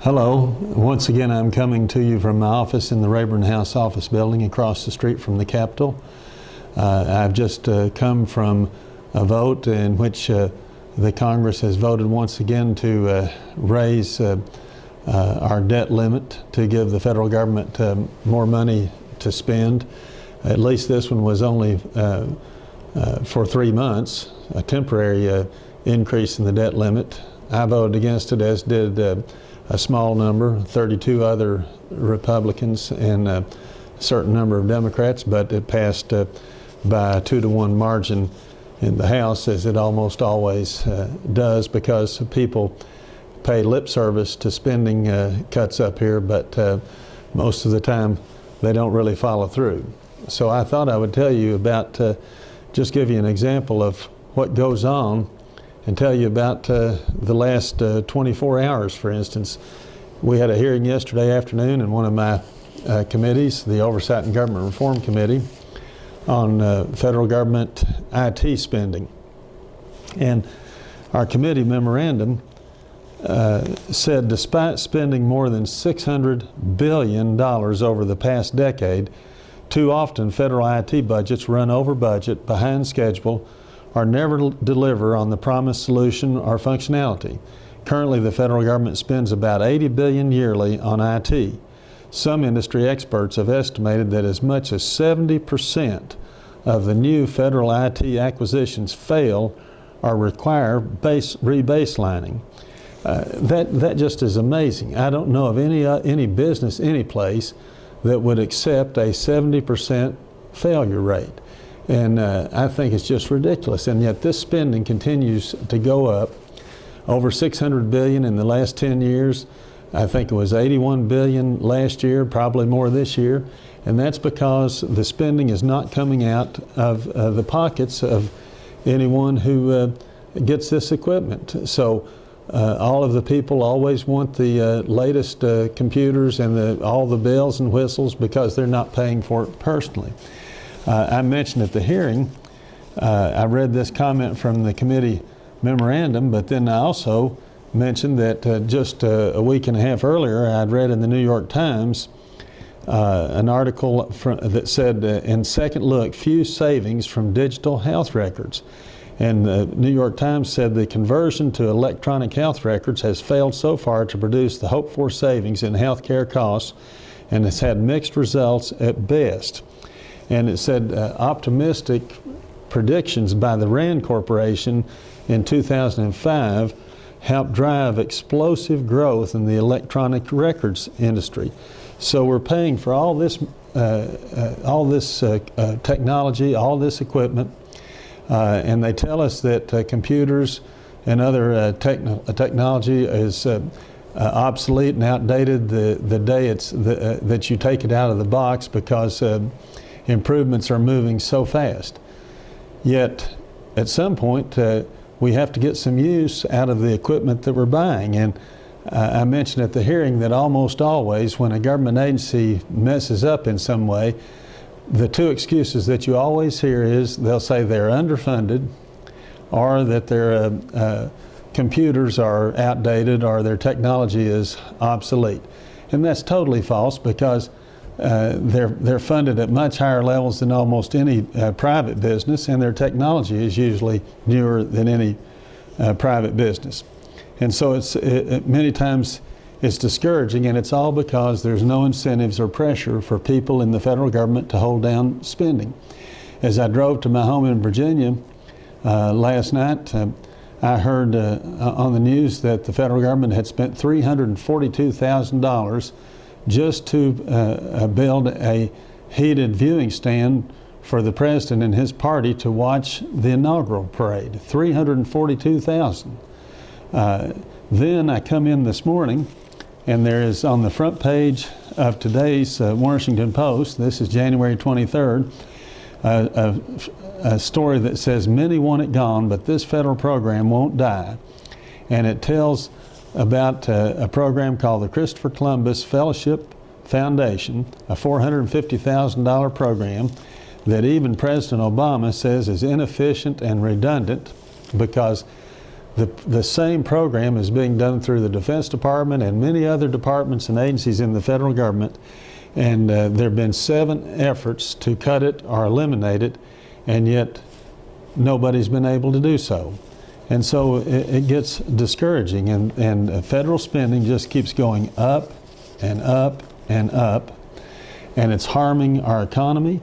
Hello. Once again, I'm coming to you from my office in the Rayburn House office building across the street from the Capitol. I've just come from a vote in which the Congress has voted once again to raise our debt limit to give the federal government more money to spend. At least this one was only for 3 months, a temporary increase in the debt limit. I voted against it, as did a small number, 32 other Republicans and a certain number of Democrats, but it passed by a 2-to-1 margin in the House, as it almost always does, because people pay lip service to spending cuts up here, but most of the time they don't really follow through. So I thought I would tell you about, just give you an example of what goes on and tell you about the last 24 hours, for instance. We had a hearing yesterday afternoon in one of my committees, the Oversight and Government Reform Committee, on federal government IT spending. And our committee memorandum said despite spending more than $600 billion over the past decade, too often federal IT budgets run over budget, behind schedule, or never deliver on the promised solution or functionality. Currently, the federal government spends about $80 billion yearly on IT. Some industry experts have estimated that as much as 70% of the new federal IT acquisitions fail or require rebaselining. That just is amazing. I don't know of any business, any place that would accept a 70% failure rate. And I think it's just ridiculous. And yet this spending continues to go up. Over $600 billion in the last 10 years. I think it was $81 billion last year, probably more this year. And that's because the spending is not coming out of the pockets of anyone who gets this equipment. So all of the people always want the latest computers and all the bells and whistles because they're not paying for it personally. I mentioned at the hearing, I read this comment from the committee memorandum, but then I also mentioned that just a week and a half earlier, I'd read in the New York Times an article that said, in second look, few savings from digital health records. And the New York Times said the conversion to electronic health records has failed so far to produce the hoped-for savings in health care costs, and has had mixed results at best. And it said optimistic predictions by the RAND Corporation in 2005 helped drive explosive growth in the electronic records industry. So we're paying for all this technology, all this equipment, and they tell us that computers and other technology is obsolete and outdated the day that you take it out of the box, because improvements are moving so fast. Yet at some point we have to get some use out of the equipment that we're buying. And I mentioned at the hearing that almost always when a government agency messes up in some way, the two excuses that you always hear is they'll say they're underfunded, or that their computers are outdated, or their technology is obsolete. And that's totally false, because they're funded at much higher levels than almost any private business, and their technology is usually newer than any private business. And so many times it's discouraging, and it's all because there's no incentives or pressure for people in the federal government to hold down spending. As I drove to my home in Virginia last night, I heard on the news that the federal government had spent $342,000 just to build a heated viewing stand for the president and his party to watch the inaugural parade. $342,000. Then I come in this morning, and there is on the front page of today's Washington Post, this is January 23rd, a story that says, "Many want it gone, but this federal program won't die." And it tells about a program called the Christopher Columbus Fellowship Foundation, a $450,000 program that even President Obama says is inefficient and redundant, because The same program is being done through the Defense Department and many other departments and agencies in the federal government, and there have been 7 efforts to cut it or eliminate it, and yet nobody's been able to do so. And so it gets discouraging, and federal spending just keeps going up and up and up, and it's harming our economy,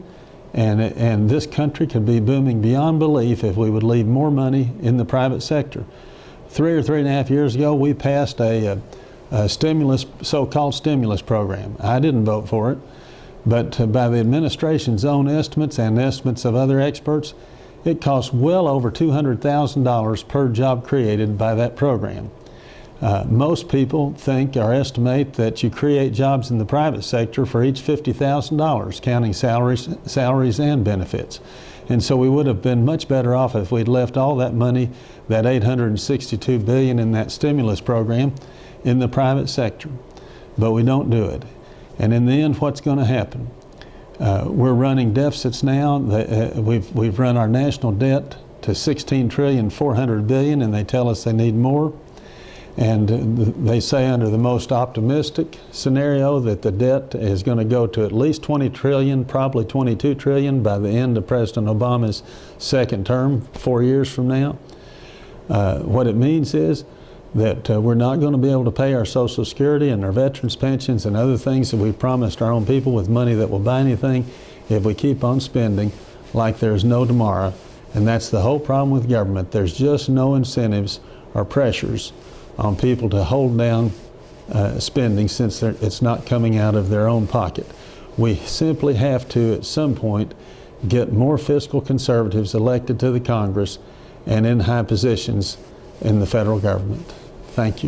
and this country could be booming beyond belief if we would leave more money in the private sector. 3 or 3.5 years ago, we passed a stimulus, so-called stimulus program. I didn't vote for it, but by the administration's own estimates and estimates of other experts, it costs well over $200,000 per job created by that program. Most people think or estimate that you create jobs in the private sector for each $50,000, counting salaries and benefits. And so we would have been much better off if we'd left all that money, that $862 billion in that stimulus program, in the private sector. But we don't do it. And in the end, what's going to happen? We're running deficits now. We've run our national debt to $16.4 trillion, and they tell us they need more. And they say under the most optimistic scenario that the debt is going to go to at least 20 trillion, probably 22 trillion by the end of President Obama's second term, 4 years from now. What it means is that we're not going to be able to pay our Social Security and our veterans pensions and other things that we've promised our own people with money that will buy anything if we keep on spending like there's no tomorrow. And that's the whole problem with government. There's just no incentives or pressures on people to hold down spending since it's not coming out of their own pocket. We simply have to, at some point, get more fiscal conservatives elected to the Congress and in high positions in the federal government. Thank you.